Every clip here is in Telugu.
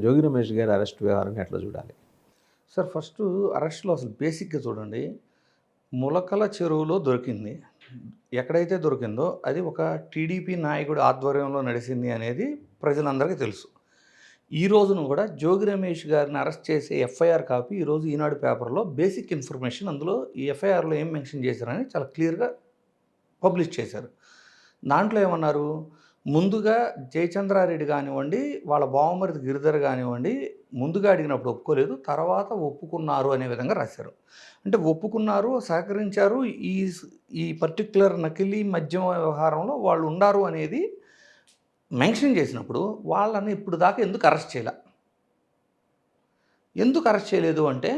జోగి రమేష్ గారి అరెస్ట్ వ్యవహారాన్ని ఎట్లా చూడాలి? సార్ ఫస్ట్ అరెస్ట్‌లో అసలు బేసిక్‌గా చూడండి. ములకల చెరువులో దొరికింది. ఎక్కడైతే దొరికిందో అది ఒక టీడీపీ నాయకుడి ఆధ్వర్యంలో నడిసింది అనేది ప్రజలందరికీ తెలుసు. ఈ రోజున కూడా జోగి రమేష్ గారిని అరెస్ట్ చేసే ఎఫ్ఐఆర్ కాపీ ఈరోజు ఈనాడు పేపర్‌లో బేసిక్ ఇన్ఫర్మేషన్ అందులో ఈ ఎఫ్ఐఆర్‌లో ఏం మెన్షన్ చేశారని చాలా క్లియర్‌గా పబ్లిష్ చేశారు. దాంట్లో ఏమన్నారు, ముందుగా జయచంద్రారెడ్డి కానివ్వండి, వాళ్ళ బావమరిది గిరిధర్ కానివ్వండి, ముందుగా అడిగినప్పుడు ఒప్పుకోలేదు, తర్వాత ఒప్పుకున్నారు అనే విధంగా రాశారు. అంటే ఒప్పుకున్నారు, సహకరించారు, ఈ పర్టిక్యులర్ నకిలీ మద్యం వ్యవహారంలో వాళ్ళు ఉండారు అనేది మెన్షన్ చేసినప్పుడు వాళ్ళని ఇప్పుడు దాకా ఎందుకు అరెస్ట్ చేయలే? ఎందుకు అరెస్ట్ చేయలేదు అంటే,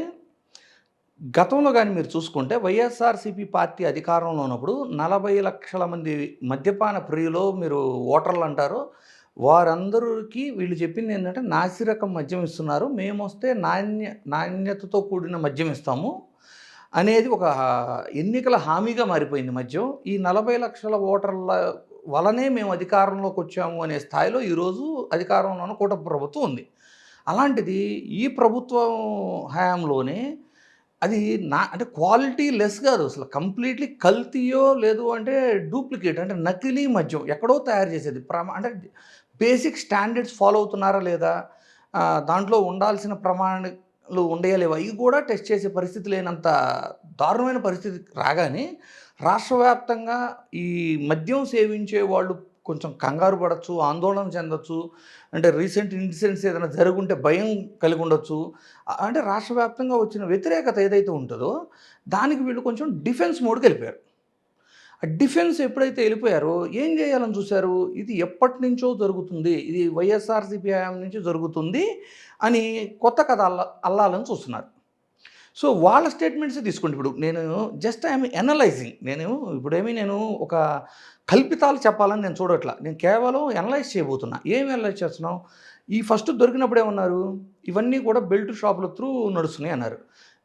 గతంలో కానీ మీరు చూసుకుంటే వైఎస్ఆర్సీపీ పార్టీ అధికారంలో ఉన్నప్పుడు 40 లక్షల మంది మద్యపాన ప్రియులో మీరు ఓటర్లు అంటారు, వారందరికీ వీళ్ళు చెప్పింది ఏంటంటే నాసిరకం మద్యం ఇస్తున్నారు, మేము వస్తే నాణ్యతతో కూడిన మద్యం ఇస్తాము అనేది ఒక ఎన్నికల హామీగా మారిపోయింది మద్యం. ఈ 40 లక్షల ఓటర్ల వలనే మేము అధికారంలోకి వచ్చాము అనే స్థాయిలో ఈరోజు అధికారంలో ఉన్న కూటమి ప్రభుత్వం ఉంది. అలాంటిది ఈ ప్రభుత్వం హయాంలోనే అది అంటే క్వాలిటీ లెస్ కాదు, అసలు కంప్లీట్లీ కల్తీయో లేదు అంటే డూప్లికేట్ అంటే నకిలీ మద్యం ఎక్కడో తయారు చేసేది. అంటే బేసిక్ స్టాండర్డ్స్ ఫాలో అవుతున్నారా లేదా, దాంట్లో ఉండాల్సిన ప్రమాణాలు ఉండయా లేవా, ఇవి కూడా టెస్ట్ చేసే పరిస్థితి లేనంత దారుణమైన పరిస్థితి రాగానే రాష్ట్ర వ్యాప్తంగా ఈ మద్యం సేవించే వాళ్ళు కొంచెం కంగారు పడవచ్చు, ఆందోళన చెందొచ్చు, అంటే రీసెంట్ ఇన్సిడెంట్స్ ఏదైనా జరుగుంటే భయం కలిగి ఉండొచ్చు. అంటే రాష్ట్ర వ్యాప్తంగా వచ్చిన వ్యతిరేకత ఏదైతే ఉంటుందో దానికి వీళ్ళు కొంచెం డిఫెన్స్ మోడ్కి వెళ్ళిపోయారు. ఆ డిఫెన్స్ ఎప్పుడైతే వెళ్ళిపోయారో ఏం చేయాలని చూశారు, ఇది ఎప్పటి నుంచో జరుగుతుంది, ఇది వైఎస్ఆర్సీపీ హయాం నుంచి జరుగుతుంది అని కొత్త కథ అల్లాలని చూస్తున్నారు. సో వాళ్ళ స్టేట్మెంట్స్ తీసుకోండి. ఇప్పుడు నేను జస్ట్ ఐఎమ్ ఎనలైజింగ్, నేను ఒక కల్పితాలు చెప్పాలని నేను చూడట్లా, నేను కేవలం ఎనలైజ్ చేయబోతున్నా. ఏం ఎనలైజ్ చేస్తున్నాం, ఈ ఫస్ట్ దొరికినప్పుడు ఏమన్నారు, ఇవన్నీ కూడా బెల్ట్ షాపుల త్రూ నడుస్తున్నాయి అన్నారు.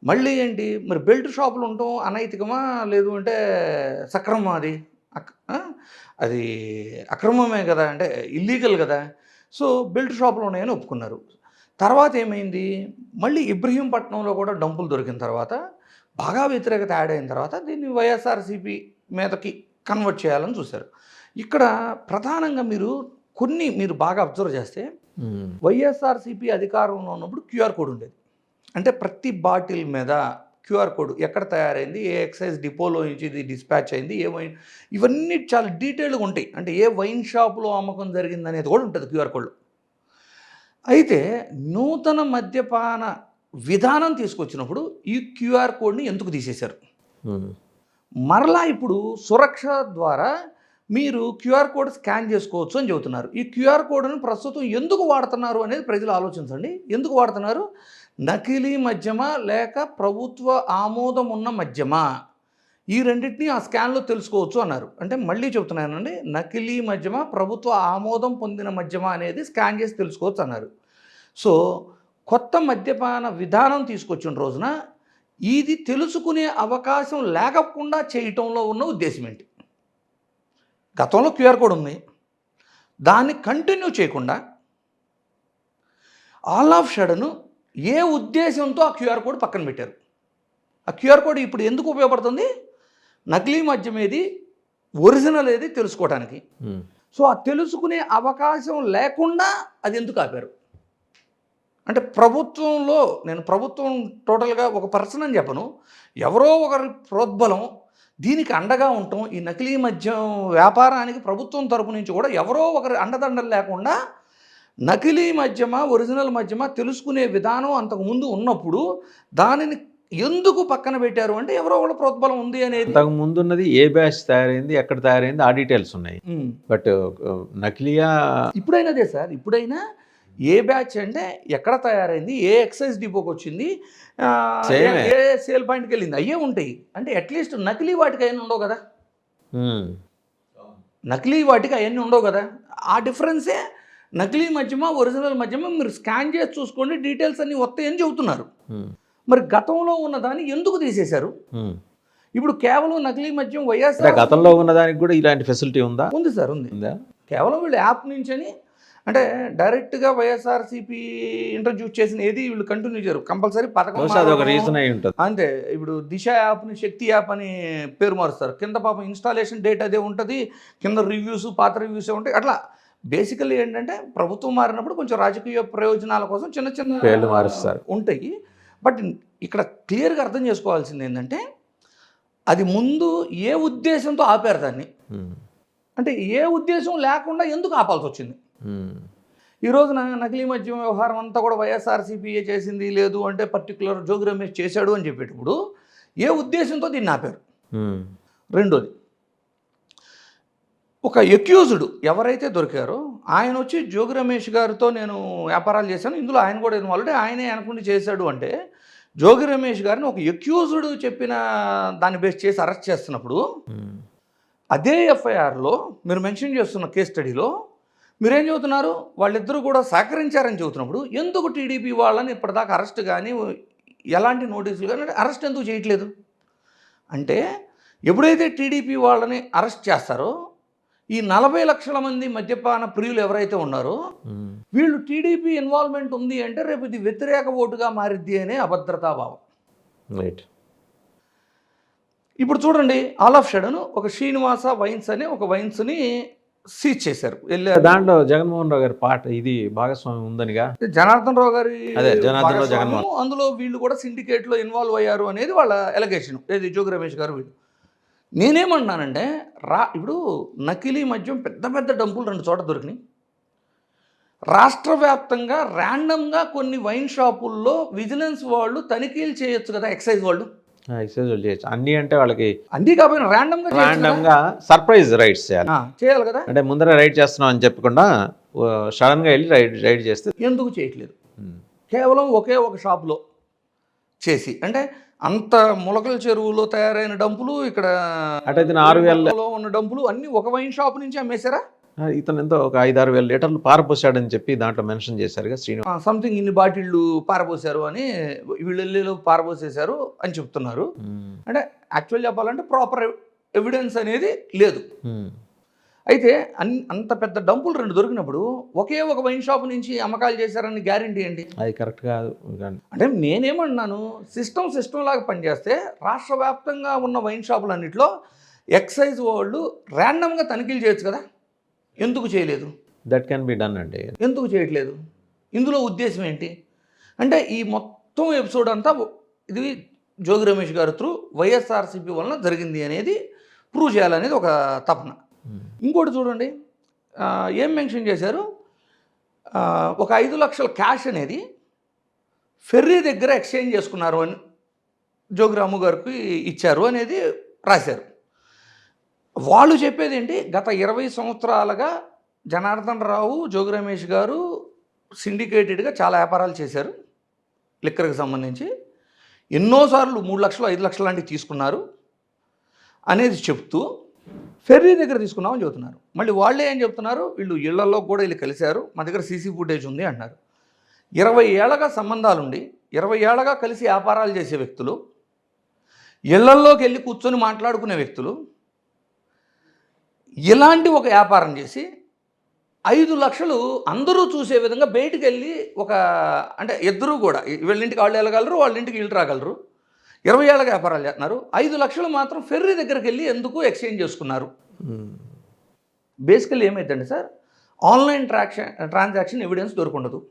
మళ్ళీ ఏంటి మరి బెల్ట్ షాపులు ఉండటం అనైతికమా లేదు అంటే సక్రమమా, అది అక్రమమే కదా, అంటే ఇల్లీగల్ కదా. సో బెల్ట్ షాపులు ఉన్నాయని ఒప్పుకున్నారు. తర్వాత ఏమైంది, మళ్ళీ ఇబ్రహీంపట్నంలో కూడా డంపులు దొరికిన తర్వాత బాగా వ్యతిరేకత యాడ్ అయిన తర్వాత దీన్ని వైఎస్ఆర్సీపీ మీదకి కన్వర్ట్ చేయాలని చూశారు. ఇక్కడ ప్రధానంగా మీరు బాగా అబ్జర్వ్ చేస్తే వైఎస్ఆర్సీపీ అధికారంలో ఉన్నప్పుడు క్యూఆర్ కోడ్ ఉండేది. అంటే ప్రతి బాటిల్ మీద క్యూఆర్ కోడ్ ఎక్కడ తయారైంది, ఏ ఎక్సైజ్ డిపోలో నుంచి ఇది డిస్పాచ్ అయింది, ఏ వైన్, ఇవన్నీ చాలా డీటెయిల్గా ఉంటాయి. అంటే ఏ వైన్ షాపులో అమ్మకం జరిగింది అనేది కూడా ఉంటుంది క్యూఆర్ కోడ్లో. అయితే నూతన మద్యపాన విధానం తీసుకొచ్చినప్పుడు ఈ క్యూఆర్ కోడ్ని ఎందుకు తీసేశారు? మరలా ఇప్పుడు సురక్ష ద్వారా మీరు క్యూఆర్ కోడ్ స్కాన్ చేసుకోవచ్చు అని చెబుతున్నారు. ఈ క్యూఆర్ కోడ్ని ప్రస్తుతం ఎందుకు వాడుతున్నారు అనేది ప్రజలు ఆలోచించండి. ఎందుకు వాడుతున్నారు? నకిలీ మద్యమా లేక ప్రభుత్వ ఆమోదం ఉన్న మద్యమా, ఈ రెండింటినీ ఆ స్కాన్లో తెలుసుకోవచ్చు అన్నారు. అంటే మళ్ళీ చెబుతున్నానండి, నకిలీ మద్యమా ప్రభుత్వ ఆమోదం పొందిన మద్యమా అనేది స్కాన్ చేసి తెలుసుకోవచ్చు అన్నారు. సో కొత్త మద్యపాన విధానం తీసుకొచ్చిన రోజున ఇది తెలుసుకునే అవకాశం లేకుండా చేయటంలో ఉన్న ఉద్దేశం ఏంటి? గతంలో క్యూఆర్ కోడ్ ఉంది, దాన్ని కంటిన్యూ చేయకుండా ఆల్ ఆఫ్ సడన్ ఏ ఉద్దేశంతో ఆ క్యూఆర్ కోడ్ పక్కన పెట్టారు? ఆ క్యూఆర్ కోడ్ ఇప్పుడు ఎందుకు ఉపయోగపడుతుంది? నకిలీ మద్యం ఏది, ఒరిజినల్ ఏది తెలుసుకోవడానికి. సో ఆ తెలుసుకునే అవకాశం లేకుండా అది ఎందుకు ఆపారు? అంటే నేను ప్రభుత్వం టోటల్గా ఒక పర్సన్ అని చెప్పను, ఎవరో ఒకరి ప్రోద్బలం దీనికి అండగా ఉండటం, ఈ నకిలీ మద్యం వ్యాపారానికి ప్రభుత్వం తరపు నుంచి కూడా ఎవరో ఒకరి అండదండలు లేకుండా నకిలీ మద్యమా ఒరిజినల్ మద్యమా తెలుసుకునే విధానం అంతకుముందు ఉన్నప్పుడు దానిని ఎందుకు పక్కన పెట్టారు అంటే ఎవరో ఒకళ్ళ ప్రోద్బలం ఉంది అనేది. అంతకు ముందు ఉన్నది ఏ బ్యాచ్ తయారైంది, ఎక్కడ తయారైంది, ఆ డీటెయిల్స్ ఉన్నాయి. బట్ నకిలీయా ఇప్పుడైనా అదే సార్, ఇప్పుడైనా ఏ బ్యాచ్ అంటే ఎక్కడ తయారైంది, ఏ ఎక్సైజ్ డిపోకి వచ్చింది, ఏ సేల్ పాయింట్కి వెళ్ళింది, అయ్యే ఉంటాయి. అంటే అట్లీస్ట్ నకిలీ వాటికి అవన్నీ ఉండవు కదా, నకిలీ వాటికి అవన్నీ ఉండవు కదా. ఆ డిఫరెన్సే నకిలీ మద్యమా ఒరిజినల్ మద్యమా మీరు స్కాన్ చేసి చూసుకోండి, డీటెయిల్స్ అన్నీ వస్తాయని చెబుతున్నారు. మరి గతంలో ఉన్నదాన్ని ఎందుకు తీసేశారు? ఇప్పుడు కేవలం నకిలీ మద్యం వైఎస్ఆర్ గతంలో ఉన్నదానికి కూడా ఇలాంటి ఫెసిలిటీ ఉందా? ఉంది సార్, ఉంది. కేవలం వీళ్ళు యాప్ నుంచి అంటే డైరెక్ట్గా వైఎస్ఆర్సీపీ ఇంట్రడ్యూస్ చేసిన ఏది వీళ్ళు కంటిన్యూ చేయరు, కంపల్సరీ పథకం బహుశా అది ఒక మారడము. రీజన్ అయి ఉంటుంది. అంతే, ఇప్పుడు దిశ యాప్ని శక్తి యాప్ అని పేరు మారుస్తారు, కింద పాపం ఇన్స్టాలేషన్ డేట్ అదే ఉంటుంది, కింద రివ్యూస్ పాత రివ్యూసే ఉంటాయి. అట్లా బేసికల్లీ ఏంటంటే ప్రభుత్వం మారినప్పుడు కొంచెం రాజకీయ ప్రయోజనాల కోసం చిన్న చిన్న పేర్లు మారుస్తారు. ఉంటాయి. బట్ ఇక్కడ క్లియర్గా అర్థం చేసుకోవాల్సింది ఏంటంటే అది ముందు ఏ ఉద్దేశంతో ఆపారు దాన్ని, అంటే ఏ ఉద్దేశం లేకుండా ఎందుకు ఆపాల్సి వచ్చింది. ఈ రోజున నకిలీ మద్యం వ్యవహారం అంతా కూడా వైఎస్ఆర్సీపీఏ చేసింది, లేదు అంటే పర్టికులర్ జోగి రమేష్ చేశాడు అని చెప్పేటప్పుడు ఏ ఉద్దేశంతో దీన్ని ఆపారు. రెండోది, ఒక ఎక్యూజ్డ్ ఎవరైతే దొరికారో ఆయన వచ్చి జోగి రమేష్ గారితో నేను వ్యాపారాలు చేశాను, ఇందులో ఆయన కూడా ఇన్వాల్వ్, ఆయనే అనుకుంటే చేశాడు అంటే జోగి రమేష్ గారిని ఒక ఎక్యూజ్డ్ చెప్పిన దాన్ని బేస్ చేసి అరెస్ట్ చేస్తున్నప్పుడు అదే ఎఫ్ఐఆర్లో మీరు మెన్షన్ చేస్తున్న కేస్ స్టడీలో మీరేం చెబుతున్నారు, వాళ్ళిద్దరూ కూడా సహకరించారని చెబుతున్నప్పుడు ఎందుకు టీడీపీ వాళ్ళని ఇప్పటిదాకా అరెస్ట్ కానీ ఎలాంటి నోటీసులు కానీ అరెస్ట్ ఎందుకు చేయట్లేదు. అంటే ఎప్పుడైతే టీడీపీ వాళ్ళని అరెస్ట్ చేస్తారో ఈ 40 లక్షల మంది మద్యపాన ప్రియులు ఎవరైతే ఉన్నారో వీళ్ళు టీడీపీ ఇన్వాల్వ్మెంట్ ఉంది అంటే రేపు ఇది వ్యతిరేక ఓటుగా మారిద్ది అనే అభద్రతాభావం. రైట్. ఇప్పుడు చూడండి, ఆల్ ఆఫ్ షడన్ ఒక శ్రీనివాస వైన్స్ అనే ఒక వైన్స్ని సీజ్ చేశారు. దాంట్లో జగన్మోహన్ రావు గారి పాట ఇది భాగస్వామ్యం ఉందనిగా, జనార్దన్ రావు గారి జగన్మోహన్, అందులో వీళ్ళు కూడా సిండికేట్లో ఇన్వాల్వ్ అయ్యారు అనేది వాళ్ళ ఎలిగేషన్. ఏది జోగి రమేష్ గారు వీళ్ళు. నేనేమన్నానంటే ఇప్పుడు నకిలీ మద్యం పెద్ద పెద్ద డంపులు 2 చోట్ల దొరికినాయి. రాష్ట్ర వ్యాప్తంగా ర్యాండమ్గా కొన్ని వైన్ షాపుల్లో విజిలెన్స్ వాళ్ళు తనిఖీలు చేయొచ్చు కదా, ఎక్సైజ్ వాళ్ళు. ఎక్సైజ్ వాళ్ళు చేయొచ్చు అన్ని, అంటే వాళ్ళకి అన్నీ కాకపోయినా ర్యాండమ్గా సర్ప్రైజ్ రైడ్స్ చేయాలి కదా. అంటే ముందర రైడ్ చేస్తున్నాం అని చెప్పకుండా సడన్గా వెళ్ళి రైడ్ చేస్తే ఎందుకు చేయట్లేదు. కేవలం ఒకే ఒక షాపులో చేసి, అంటే అంత ములకల చెరువులో తయారైన డంపులు, ఇక్కడ అటైతే 6,000 ఉన్న డంపులు అన్నీ ఒక వైన్ షాప్ నుంచి అమ్మేశారా. ఇతను ఎంతో ఒక 5-6 వేల లీటర్లు పారపోసాడని చెప్పి దాంట్లో మెన్షన్ చేశారుగా శ్రీనివాస్. సంథింగ్ ఇన్ని బాటిళ్ళు పారపోసారు అని, వీళ్ళు పారపోసేశారు అని చెప్తున్నారు. అంటే యాక్చువల్ చెప్పాలంటే ప్రాపర్ ఎవిడెన్స్ అనేది లేదు. అయితే అంత పెద్ద డంపులు 2 దొరికినప్పుడు ఒకే ఒక వైన్ షాప్ నుంచి అమ్మకాలు చేశారని గ్యారంటీ ఏంటి? అది కరెక్ట్ కాదు. అంటే నేనేమన్నాను, సిస్టమ్ లాగా పనిచేస్తే రాష్ట్ర వ్యాప్తంగా ఉన్న వైన్ షాపులన్నింటిలో ఎక్సైజ్ వాళ్ళు ర్యాండమ్గా తనిఖీలు చేయొచ్చు కదా, ఎందుకు చేయలేదు? దట్ కెన్ బి డన్ అండి. ఎందుకు చేయట్లేదు? ఇందులో ఉద్దేశం ఏంటి అంటే ఈ మొత్తం ఎపిసోడ్ అంతా ఇది జోగి రమేష్ గారు త్రూ వైఎస్ఆర్సీపీ వలన జరిగింది అనేది ప్రూవ్ చేయాలనేది ఒక తపన. ఇంకోటి చూడండి, ఏం మెన్షన్ చేశారు, ఒక 5 లక్షల క్యాష్ అనేది ఫెర్రీ దగ్గర ఎక్స్చేంజ్ చేసుకున్నారు అని జోగిరాము గారికి ఇచ్చారు అనేది రాశారు. వాళ్ళు చెప్పేది ఏంటి, గత 20 సంవత్సరాలుగా జనార్దన్ రావు జోగి రమేష్ గారు సిండికేటెడ్గా చాలా వ్యాపారాలు చేశారు లిక్కర్కి సంబంధించి, ఎన్నోసార్లు 3 లక్షలు 5 లక్షలు లాంటివి తీసుకున్నారు అనేది చెప్తూ ఫెర్రీ దగ్గర తీసుకున్నామని చెబుతున్నారు. మళ్ళీ వాళ్ళే ఏం చెప్తున్నారు, వీళ్ళు ఇళ్లలో కూడా వీళ్ళు కలిశారు, మా దగ్గర సీసీ ఫుటేజ్ ఉంది అంటున్నారు. 20 ఏళ్ళగా సంబంధాలుండి 20 ఏళ్ళగా కలిసి వ్యాపారాలు చేసే వ్యక్తులు, ఇళ్లల్లోకి వెళ్ళి కూర్చొని మాట్లాడుకునే వ్యక్తులు ఇలాంటి ఒక వ్యాపారం చేసి 5 లక్షలు అందరూ చూసే విధంగా బయటికి వెళ్ళి ఒక, అంటే ఇద్దరూ కూడా వీళ్ళింటికి వాళ్ళు వెళ్ళగలరు, వాళ్ళ ఇంటికి వీళ్ళు రాగలరు, 20 ఏళ్ళగా వ్యాపారాలు చేస్తున్నారు. 5 లక్షలు మాత్రం ఫెర్రీ దగ్గరికి వెళ్ళి ఎందుకు ఎక్స్చేంజ్ చేసుకున్నారు. బేసికల్లీ ఏమైందండి సార్, ఆన్లైన్ ట్రాన్సాక్షన్ ఎవిడెన్స్ దొరకుండదు.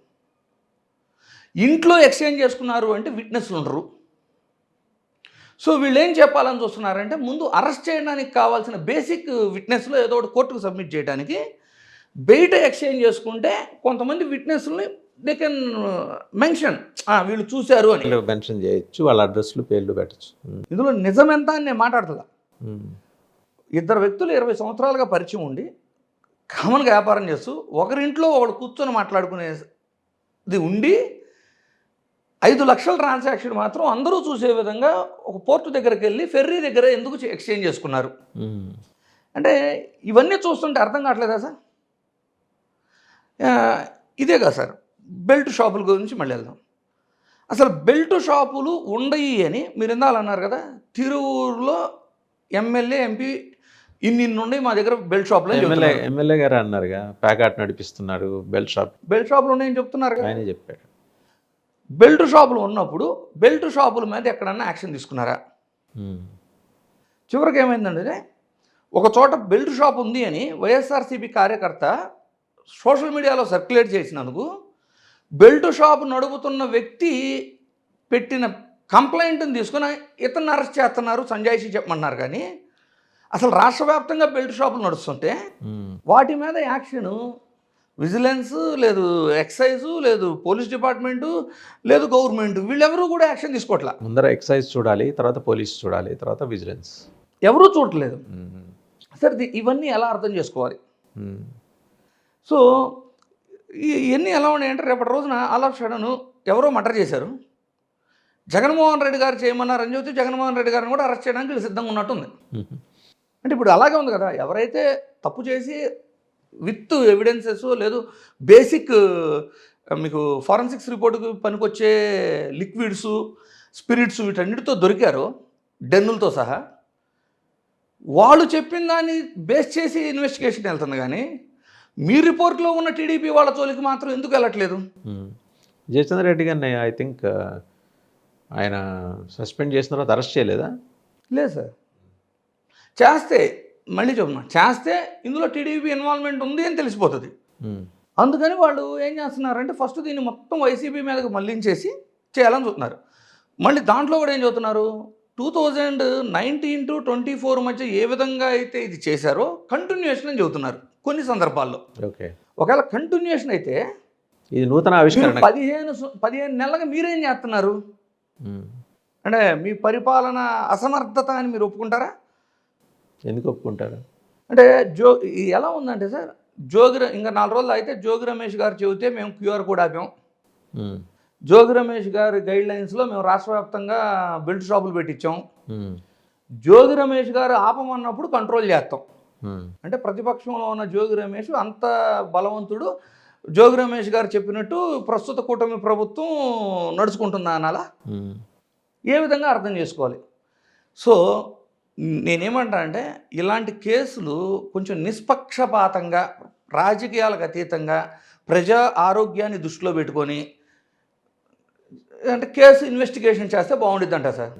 ఇంట్లో ఎక్స్చేంజ్ చేసుకున్నారు అంటే విట్నెస్లు ఉండరు. సో వీళ్ళు ఏం చెప్పాలని చూస్తున్నారంటే, ముందు అరెస్ట్ చేయడానికి కావాల్సిన బేసిక్ విట్నెస్లో ఏదో ఒకటి కోర్టుకు సబ్మిట్ చేయడానికి బయట ఎక్స్చేంజ్ చేసుకుంటే కొంతమంది విట్నెస్ని దే కెన్ మెన్షన్, వీళ్ళు చూశారు అని మెన్షన్ చేయొచ్చు, వాళ్ళ అడ్రస్లు పేర్లు పెట్టచ్చు. ఇందులో నిజం ఎంత అని నేను మాట్లాడుతుందా. 2 వ్యక్తులు 20 సంవత్సరాలుగా పరిచయం ఉండి కామన్గా వ్యాపారం చేస్తూ ఒకరింట్లో ఒకడు కూర్చొని మాట్లాడుకునేది ఉండి 5 లక్షల ట్రాన్సాక్షన్ మాత్రం అందరూ చూసే విధంగా ఒక పోర్టు దగ్గరికి వెళ్ళి ఫెర్రీ దగ్గర ఎందుకు ఎక్స్చేంజ్ చేసుకున్నారు అంటే ఇవన్నీ చూస్తుంటే అర్థం కావట్లేదా సార్. ఇదే కదా సార్, బెల్ట్ షాపుల గురించి మళ్ళీ వెళ్దాం. అసలు బెల్ట్ షాపులు ఉండయి అని మీరు ఇందాలన్నారు కదా, తిరువూరులో ఎమ్మెల్యే ఎంపీ ఇన్ని ఉన్నాయి మా దగ్గర బెల్ట్ షాప్లో ఎమ్మెల్యే గారు అన్నారుగా, ప్యాకాట్ నడిపిస్తున్నాడు, బెల్ట్ షాపులు ఉన్నాయని చెప్తున్నారు కదా. ఆయనే చెప్పాడు. బెల్ట్ షాపులు ఉన్నప్పుడు బెల్ట్ షాపుల మీద ఎక్కడన్నా యాక్షన్ తీసుకున్నారా? చివరికి ఏమైందంటే ఒక చోట బెల్ట్ షాప్ ఉంది అని వైఎస్ఆర్సీపీ కార్యకర్త సోషల్ మీడియాలో సర్క్యులేట్ చేసినందుకు బెల్ట్ షాప్ నడుపుతున్న వ్యక్తి పెట్టిన కంప్లైంట్ని తీసుకుని ఇతన్ని అరెస్ట్ చేస్తున్నారు, సంజాయిషి చెప్పమన్నారు. కానీ అసలు రాష్ట్ర వ్యాప్తంగా బెల్ట్ షాపులు నడుస్తుంటే వాటి మీద యాక్షను విజిలెన్స్ లేదు, ఎక్సైజు లేదు, పోలీస్ డిపార్ట్మెంటు లేదు, గవర్నమెంట్ వీళ్ళెవరూ కూడా యాక్షన్ తీసుకోవట్లా. ముందర ఎక్సైజ్ చూడాలి, తర్వాత పోలీస్ చూడాలి, తర్వాత విజిలెన్స్, ఎవరూ చూడట్లేదు. సరే ఇవన్నీ ఎలా అర్థం చేసుకోవాలి? సో ఇవన్నీ ఎలా ఉన్నాయంటే రేపటి రోజున ఆల్ ఆఫ్ సడన్ ఎవరో మర్డర్ చేశారు, జగన్మోహన్ రెడ్డి గారు చేయమన్నారని చెబితే జగన్మోహన్ రెడ్డి గారిని కూడా అరెస్ట్ చేయడానికి వీళ్ళు సిద్ధంగా ఉన్నట్టుంది. అంటే ఇప్పుడు అలాగే ఉంది కదా, ఎవరైతే తప్పు చేసి విత్ ఎవిడెన్సెస్ లేదు బేసిక్ మీకు ఫారెన్సిక్స్ రిపోర్టుకు పనికొచ్చే లిక్విడ్స్, స్పిరిట్స్ వీటన్నిటితో దొరికారో డెన్నులతో సహా, వాళ్ళు చెప్పిన దాన్ని బేస్ చేసి ఇన్వెస్టిగేషన్ వెళ్తుంది. కానీ మీ రిపోర్ట్లో ఉన్న టీడీపీ వాళ్ళ తోలికి మాత్రం ఎందుకు వెళ్ళట్లేదు? జయచంద్ర రెడ్డి గారిని ఐ థింక్ ఆయన సస్పెండ్ చేసిన తర్వాత అరెస్ట్ చేయలేదా? లేదు సార్. చేస్తే మళ్ళీ చెప్తున్నా, చేస్తే ఇందులో టీడీపీ ఇన్వాల్వ్మెంట్ ఉంది అని తెలిసిపోతుంది. అందుకని వాళ్ళు ఏం చేస్తున్నారంటే ఫస్ట్ దీన్ని మొత్తం వైసీపీ మీదకి మళ్ళించేసి చేయాలని చూస్తున్నారు. మళ్ళీ దాంట్లో కూడా ఏం చెబుతున్నారు, 2019 to 24 మధ్య ఏ విధంగా అయితే ఇది చేశారో కంటిన్యూషన్ అని చెబుతున్నారు కొన్ని సందర్భాల్లో. ఓకే, ఒకవేళ కంటిన్యూషన్ అయితే ఇది నూతన ఆవిష్కరణ. 15 నెలలుగా మీరేం చేస్తున్నారు అంటే మీ పరిపాలన అసమర్థత అని మీరు ఒప్పుకుంటారా? ఎందుకు ఒప్పుకుంటారు అంటే ఎలా ఉందంటే సార్, ఇంకా 4 రోజులు అయితే జోగి రమేష్ గారు చెబితే మేము క్యూఆర్ కోడ్ ఆపాం, జోగి రమేష్ గారి గైడ్ లైన్స్లో మేము రాష్ట్ర వ్యాప్తంగా బెల్ట్ షాపులు పెట్టించాం, జోగి రమేష్ గారు ఆపమన్నప్పుడు కంట్రోల్ చేస్తాం. అంటే ప్రతిపక్షంలో ఉన్న జోగి రమేష్ అంత బలవంతుడు, జోగి రమేష్ గారు చెప్పినట్టు ప్రస్తుత కూటమి ప్రభుత్వం నడుచుకుంటుందా అనాలా? ఏ విధంగా అర్థం చేసుకోవాలి? సో నేనేమంటా అంటే ఇలాంటి కేసులు కొంచెం నిష్పక్షపాతంగా, రాజకీయాలకు అతీతంగా, ప్రజా ఆరోగ్యాన్ని దృష్టిలో పెట్టుకొని అంటే కేసు ఇన్వెస్టిగేషన్ చేస్తే బాగుండిద్దంట సార్.